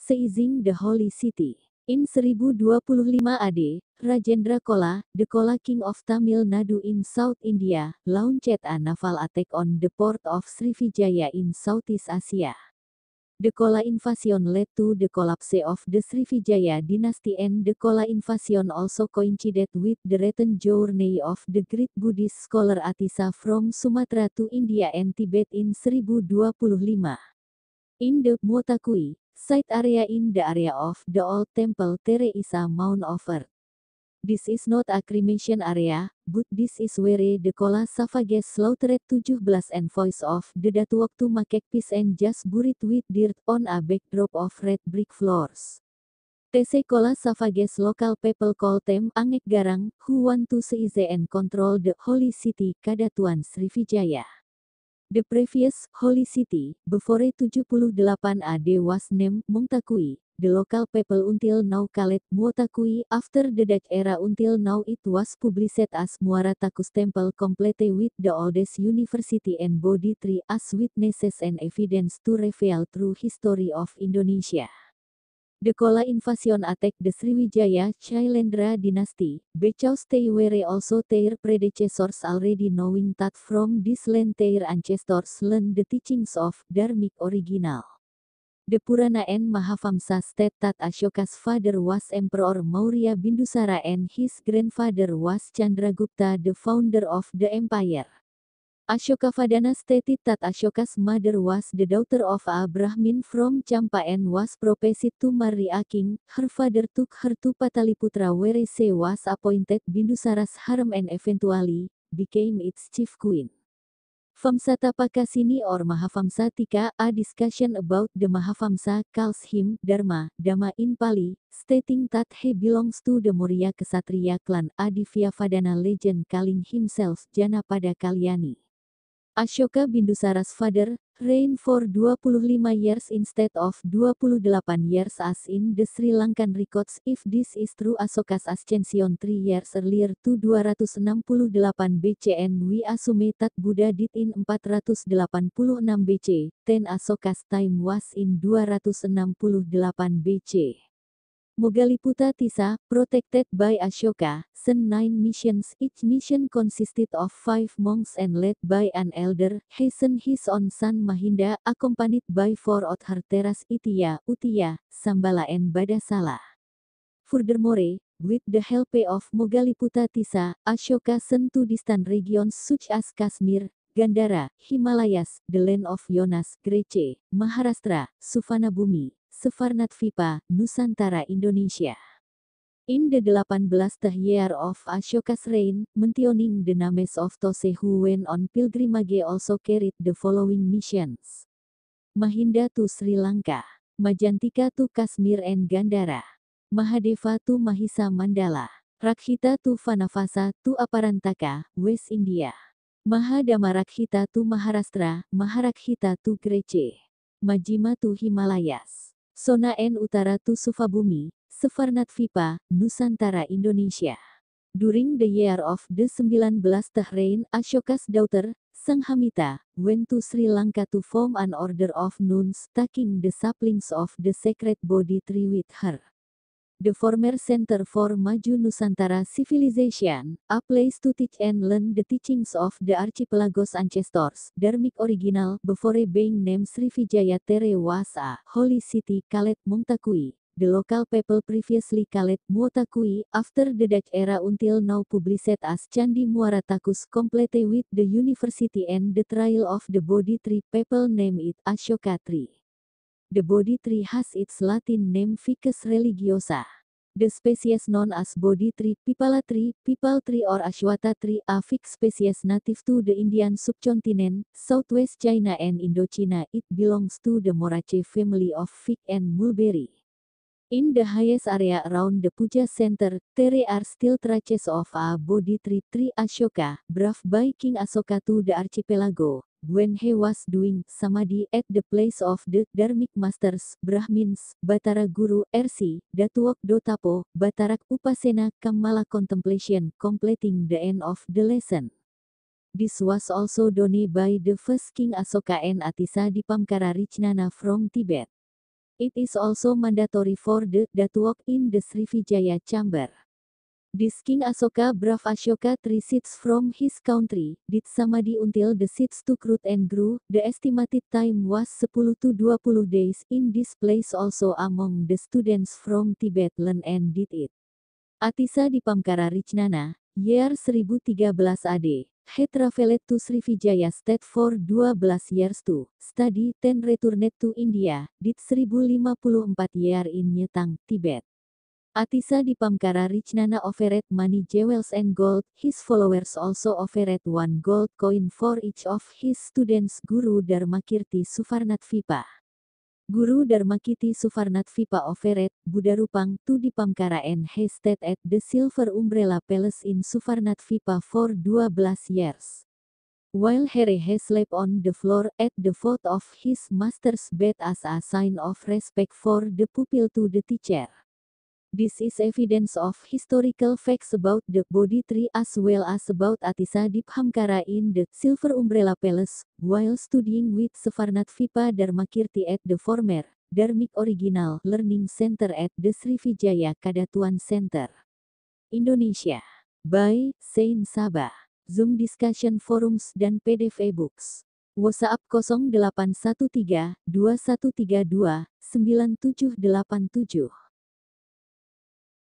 seizing the Holy City. In 1025 AD, Rajendra Chola, the Chola king of Tamil Nadu in South India, launched a naval attack on the port of Srivijaya in Southeast Asia. The Chola invasion led to the collapse of the Srivijaya dynasty, and the Chola invasion also coincided with the return journey of the great Buddhist scholar Atisa from Sumatra to India and Tibet in 1025. In the Muotakui site area in the area of the old temple there is a mound of earth. This is not a cremation area, but this is where the Chola Savages slaughtered 17 envoys of the Datuk to make peace and just buried with dirt on a backdrop of red brick floors. TC Chola Savages local people call them Angek Garang, who want to seize and control the holy city Kadatuan Srivijaya. The previous holy city, before 78 AD was named Muotakui. The local people until now call it Muotakui. After the Dutch era until now it was published as Muaratakus Temple, complete with the oldest university and Bodhi tree as witnesses and evidence to reveal true history of Indonesia. The Chola invasion attacked the Sriwijaya Shailendra dynasty, because they were also their predecessors, already knowing that from this land their ancestors learned the teachings of Dharmic original. The Purana and Mahavamsa state that Ashoka's father was Emperor Maurya Bindusara and his grandfather was Chandragupta, the founder of the empire. Ashokavadana stated that Ashoka's mother was the daughter of a Brahmin from Champa and was proposed to marry a king. Her father took her to Pataliputra where she was appointed Bindusara's harem and eventually became its chief queen. Vamsatapakasini or Mahavamsatika, a discussion about the Mahavamsa, calls him Dharma, Dhamma in Pali, stating that he belongs to the Maurya Kshatriya clan. A Divyavadana legend calling himself Janapada Kalyani. Ashoka Bindusara's father, reigned for 25 years instead of 28 years as in the Sri Lankan records. If this is true, Ashoka's ascension 3 years earlier to 268 BC and we assume that Buddha did in 486 BC, then Ashoka's time was in 268 BC. Mogaliputta Tissa, protected by Ashoka, sent 9 missions. Each mission consisted of 5 monks and led by an elder. He sent his own son Mahinda, accompanied by 4 Otharteras Itiya, Utiya, Sambala and Badasala. Furthermore, with the help of Mogaliputta Tissa, Ashoka sent to distant regions such as Kashmir, Gandhara, Himalayas, the land of Yonas, Grece, Maharashtra, Suvarnabhumi, Suvarnadvipa, Nusantara, Indonesia. In the 18th year of Ashoka's reign, mentioning the names of those who went on pilgrimage also carried the following missions. Mahinda to Sri Lanka, Majantika to Kashmir and Gandhara, Mahadeva to Mahisa Mandala, Rakhita to Vanavasa to Aparantaka, West India, Mahadamarakshita to Maharashtra, Maharakhita to Grece, Majima to Himalayas, Sona and Utara to Suvabhumi, Suvarnadvipa, Nusantara, Indonesia. During the year of the 19th reign, Ashoka's daughter, Sanghamita, went to Sri Lanka to form an order of nuns, taking the saplings of the sacred Bodhi tree with her. The former center for Maju Nusantara civilization, a place to teach and learn the teachings of the archipelago's ancestors, Dharmic original, before being named Srivijaya Tere was a holy city called Muotakui. The local people previously called Muotakui, after the Dutch era until now published as Candi Muaratakus, complete with the university and the trail of the Bodhi tree. People name it Ashoka tree. The Bodhi tree has its Latin name Ficus religiosa. The species known as Bodhi tree, Pipala tree, Pipal tree or Ashwata tree, a fig species native to the Indian subcontinent, southwest China and Indochina. It belongs to the Moraceae family of fig and mulberry. In the highest area around the puja center, there are still traces of a Bodhi tree Ashoka, brought by King Asoka to the archipelago, when he was doing samadhi at the place of the Dharmic masters, Brahmins, Batara Guru, Rc, Datuok Dotapo, Batarak Upasena, Kamala contemplation, completing the end of the lesson. This was also done by the first King Asoka and Atisa Dipamkara Richnana from Tibet. It is also mandatory for the to walk in the Srivijaya chamber. This King Asoka brave Ashoka 3 seats from his country, did samadhi until the seats took root and grew. The estimated time was 10 to 20 days. In this place also among the students from Tibet learn and did it. Atisa di Pamkara Richnana, year 1013 AD, he traveled to Srivijaya state for 12 years to study, then returned to India, did 1054 year in Nyetang, Tibet. Atisa di Pamkara Richnana offered money, jewels and gold. His followers also offered 1 gold coin for each of his students. Guru Dharmakirti Suvarnatvipa. Guru Dharmakirti Suvarnatvipa offered Buddharupang to the Pamkara and he stayed at the Silver Umbrella Palace in Suvarnatvipa for 12 years. While Here he slept on the floor at the foot of his master's bed as a sign of respect for the pupil to the teacher. This is evidence of historical facts about the Bodhi tree as well as about Atisa di Pamkara in the Silver Umbrella Palace, while studying with Suvarnatvipa Dharmakirti at the former Dharmic Original Learning Center at the Srivijaya Kadatuan Center. Indonesia. By Sain Sabah. Zoom Discussion Forums dan PDF e-books. WhatsApp 0813 2132 9787.